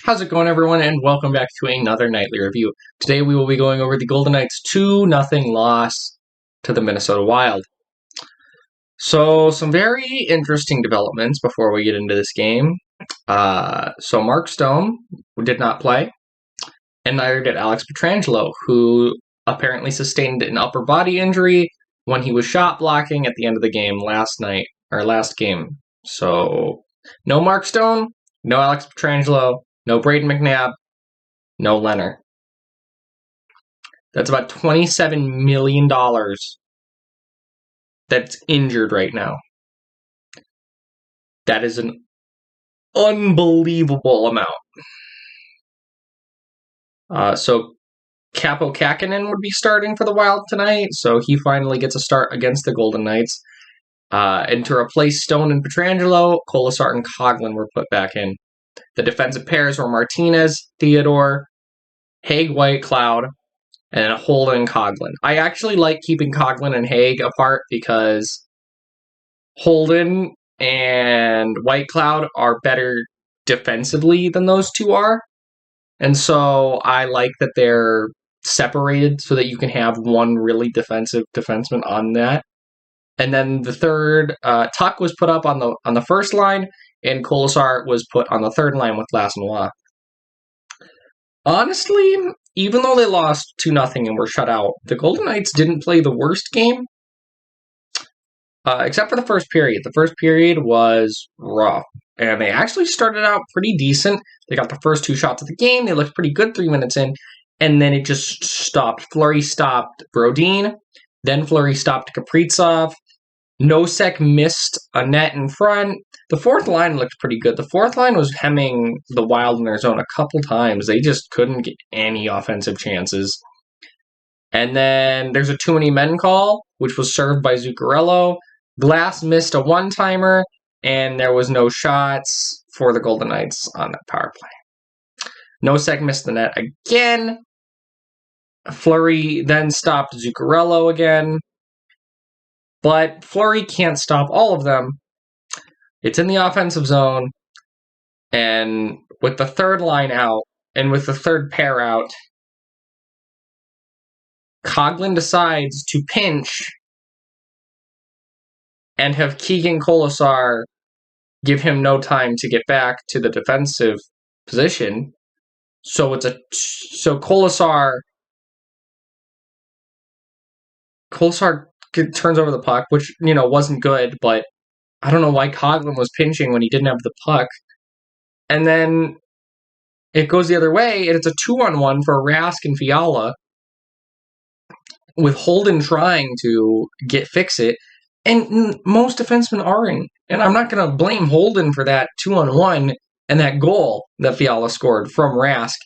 How's it going, everyone, and welcome back to another nightly review. Today we will be going over the Golden Knights' 2-0 loss to the Minnesota Wild. So, some very interesting developments before we get into this game. So Mark Stone did not play, and neither did Alex Pietrangelo, who apparently sustained an upper body injury when he was shot blocking at the end of the game last game. So, no Mark Stone, no Alex Pietrangelo, no Braden McNabb, no Leonard. That's about $27 million that's injured right now. That is an unbelievable amount. So Kaapo Kähkönen would be starting for the Wild tonight, so he finally gets a start against the Golden Knights. And to replace Stone and Pietrangelo, Kolesar and Coghlan were put back in. The defensive pairs were Martinez, Theodore, Hague, Whitecloud, and Holden and Coghlan. I actually like keeping Coghlan and Hague apart because Holden and Whitecloud are better defensively than those two are. And so I like that they're separated so that you can have one really defensive defenseman on that. And then the third, Tuck was put up on the first line, and Kolesar was put on the third line with Lasnois. Honestly, even though they lost 2-0 and were shut out, the Golden Knights didn't play the worst game, except for the first period. The first period was rough, and they actually started out pretty decent. They got the first two shots of the game. They looked pretty good 3 minutes in, and then it just stopped. Fleury stopped Brodin, then Fleury stopped Kaprizov. Nosek missed a net in front. The fourth line looked pretty good. The fourth line was hemming the Wild in their zone a couple times. They just couldn't get any offensive chances. And then there's a too many men call, which was served by Zuccarello. Glass missed a one-timer, and there was no shots for the Golden Knights on that power play. Nosek missed the net again. Fleury then stopped Zuccarello again. But Fleury can't stop all of them. It's in the offensive zone, and with the third line out, and with the third pair out, Coghlan decides to pinch and have Keegan Kolesar give him no time to get back to the defensive position. So Kolesar turns over the puck, which, wasn't good, but I don't know why Coghlan was pinching when he didn't have the puck. And then it goes the other way, and it's a 2-on-1 for Rask and Fiala, with Holden trying to fix it, and most defensemen aren't. And I'm not going to blame Holden for that 2-on-1 and that goal that Fiala scored from Rask.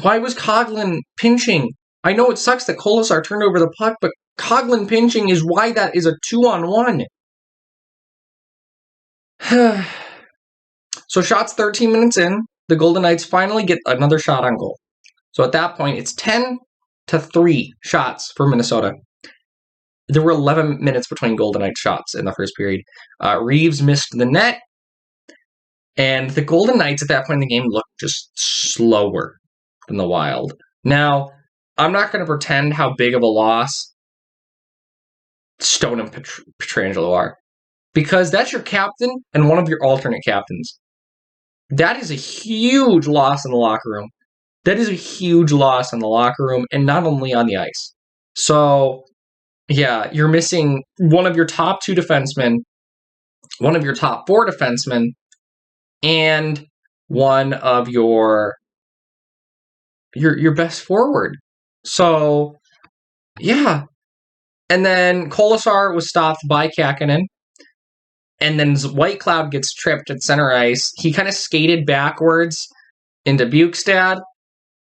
Why was Coghlan pinching? I know it sucks that Kolesar turned over the puck, but Coghlan pinching is why that is a 2-on-1. So shots 13 minutes in, the Golden Knights finally get another shot on goal. So at that point, it's 10-3 shots for Minnesota. There were 11 minutes between Golden Knights shots in the first period. Reeves missed the net, and the Golden Knights at that point in the game looked just slower than the Wild. Now, I'm not going to pretend how big of a loss Stone and Pietrangelo are, because that's your captain and one of your alternate captains. That is a huge loss in the locker room. That is a huge loss in the locker room, and not only on the ice. So, yeah, you're missing one of your top two defensemen, one of your top four defensemen, and one of your best forward. So, yeah. And then Kolesar was stopped by Kähkönen. And then Whitecloud gets tripped at center ice. He kind of skated backwards into Bukestad,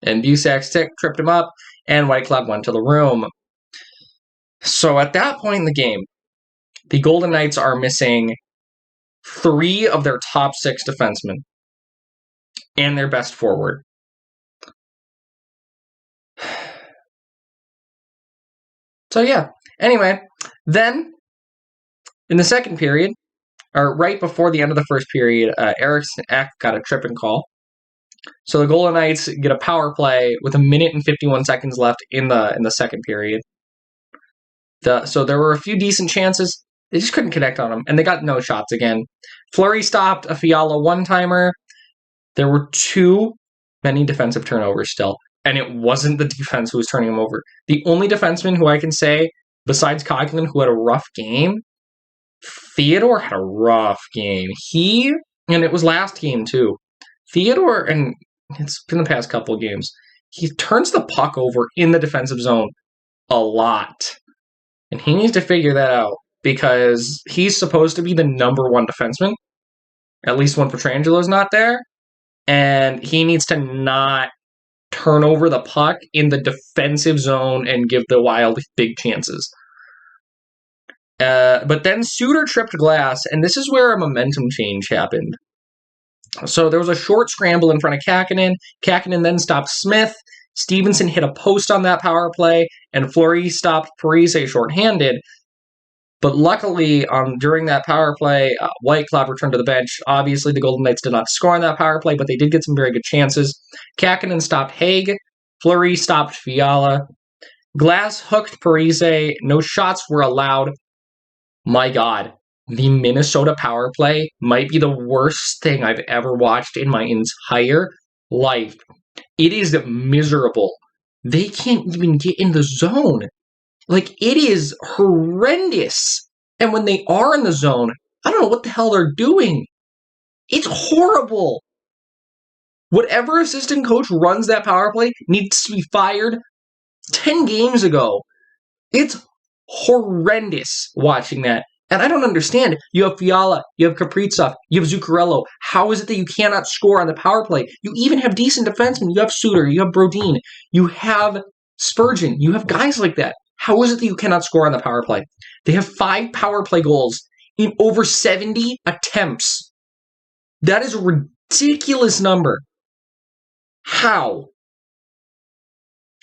and Busak's tripped him up, and Whitecloud went to the room. So at that point in the game, the Golden Knights are missing 3 of their top 6 defensemen and their best forward. So yeah, anyway, then in the second period, or right before the end of the first period, Eriksson Ek got a tripping call. So the Golden Knights get a power play with 1 minute and 51 seconds left in the second period. So there were a few decent chances. They just couldn't connect on them, and they got no shots again. Fleury stopped a Fiala one-timer. There were too many defensive turnovers still, and it wasn't the defense who was turning them over. The only defenseman who I can say, besides Coghlan, who had a rough game, Theodore had a rough game. And it was last game too. Theodore, and it's been the past couple of games, he turns the puck over in the defensive zone a lot. And he needs to figure that out because he's supposed to be the number one defenseman, at least when Petrangelo's not there. And he needs to not turn over the puck in the defensive zone and give the Wild big chances. But then Suter tripped glass, and this is where a momentum change happened. So there was a short scramble in front of Kakkonen. Kakkonen then stopped Smith. Stevenson hit a post on that power play, and Fleury stopped Parise shorthanded. But luckily, during that power play, Whitecloud returned to the bench. Obviously, the Golden Knights did not score on that power play, but they did get some very good chances. Kakkonen stopped Haig. Fleury stopped Fiala. Glass hooked Parise. No shots were allowed. My God, the Minnesota power play might be the worst thing I've ever watched in my entire life. It is miserable. They can't even get in the zone. Like, it is horrendous. And when they are in the zone, I don't know what the hell they're doing. It's horrible. Whatever assistant coach runs that power play needs to be fired 10 games ago. It's horrendous watching that. And I don't understand. You have Fiala, you have Kaprizov, you have Zuccarello. How is it that you cannot score on the power play? You even have decent defensemen. You have Suter, you have Brodin, you have Spurgeon, you have guys like that. How is it that you cannot score on the power play? They have 5 power play goals in over 70 attempts. That is a ridiculous number. How?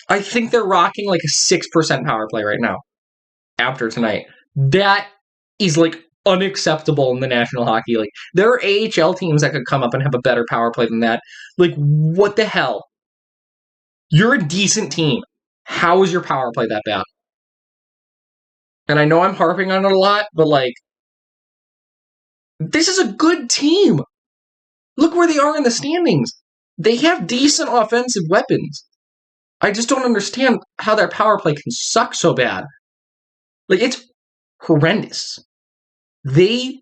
I think they're rocking like a 6% power play right now after tonight. That is like unacceptable in the National Hockey League. There are AHL teams that could come up and have a better power play than that. Like, what the hell? You're a decent team. How is your power play that bad? And I know I'm harping on it a lot, but like, this is a good team. Look where they are in the standings. They have decent offensive weapons. I just don't understand how their power play can suck so bad. Like, it's horrendous. They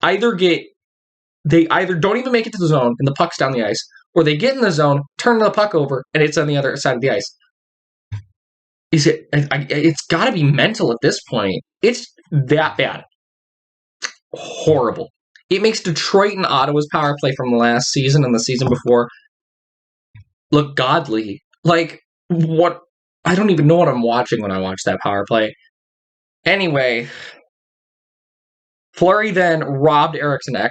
either don't even make it to the zone and the puck's down the ice, or they get in the zone, turn the puck over, and it's on the other side of the ice. It's got to be mental at this point. It's that bad. Horrible. It makes Detroit and Ottawa's power play from the last season and the season before look godly. Like, what? I don't even know what I'm watching when I watch that power play. Anyway, Fleury then robbed Eriksson Ek.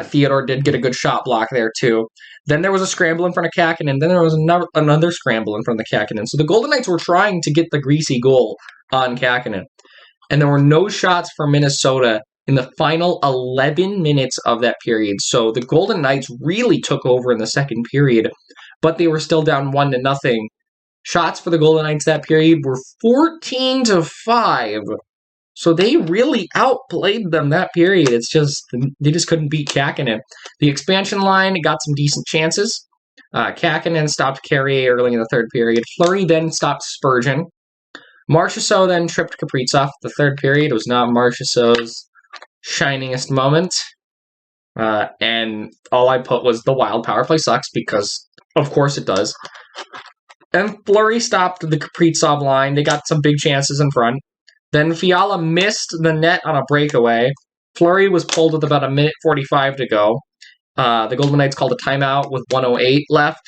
Theodore did get a good shot block there, too. Then there was a scramble in front of Kakkonen, and then there was another scramble in front of the Kakkonen. So the Golden Knights were trying to get the greasy goal on Kakkonen. And there were no shots for Minnesota in the final 11 minutes of that period. So the Golden Knights really took over in the second period, but they were still down 1-0. Shots for the Golden Knights that period were 14-5. So they really outplayed them that period. It's just, they just couldn't beat Kakkonen. The expansion line got some decent chances. Kakkonen stopped Carrier early in the third period. Fleury then stopped Spurgeon. Marchessault then tripped Kaprizov. The third period was not Marchessault's shiningest moment. And all I put was the Wild power play sucks because, of course, it does. And Fleury stopped the Kaprizov line. They got some big chances in front. Then Fiala missed the net on a breakaway. Fleury was pulled with about 1:45 to go. The Golden Knights called a timeout with 1:08 left.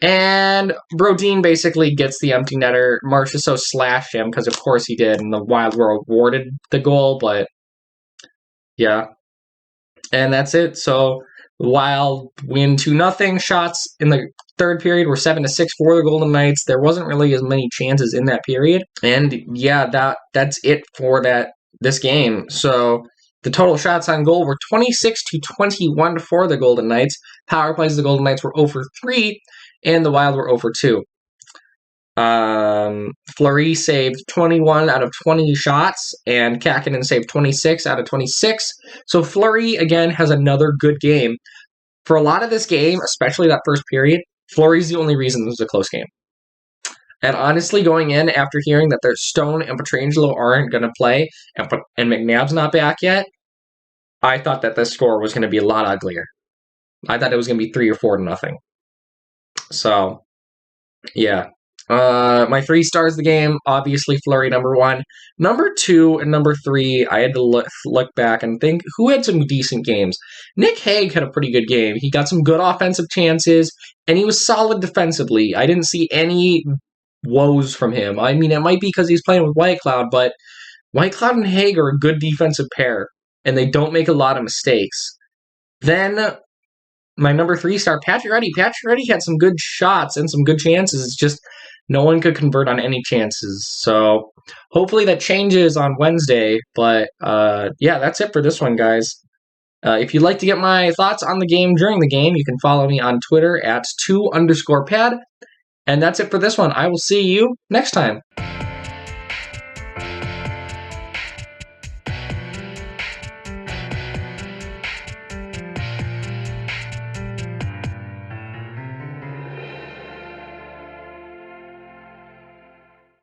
And Brodin basically gets the empty netter. Marchessault slashed him because, of course, he did. And the Wild were awarded the goal, but yeah. And that's it. So the Wild win 2-0. Shots in the third period were 7-6 for the Golden Knights. There wasn't really as many chances in that period. And yeah, that's it for this game. So The total shots on goal were 26-21 for the Golden Knights. Power plays, the Golden Knights were 0 for 3, and the Wild were 0 for 2. Fleury saved 21 out of 20 shots, and Kakinen saved 26 out of 26. So Fleury, again, has another good game. For a lot of this game, especially that first period, Fleury's the only reason this was a close game. And honestly, going in after hearing that there's Stone and Pietrangelo aren't going to play, and McNabb's not back yet, I thought that this score was going to be a lot uglier. I thought it was going to be 3 or 4-0. So, yeah. My 3 stars of the game, obviously Fleury number 1. Number 2 and number 3, I had to look back and think who had some decent games. Nick Hague had a pretty good game. He got some good offensive chances, and he was solid defensively. I didn't see any woes from him. I mean, it might be because he's playing with Whitecloud, but Whitecloud and Hague are a good defensive pair, and they don't make a lot of mistakes. Then my number 3 star, Patrick Reddy. Patrick Reddy had some good shots and some good chances. It's just no one could convert on any chances. So hopefully that changes on Wednesday. But yeah, that's it for this one, guys. If you'd like to get my thoughts on the game during the game, you can follow me on Twitter at 2_pad. And that's it for this one. I will see you next time.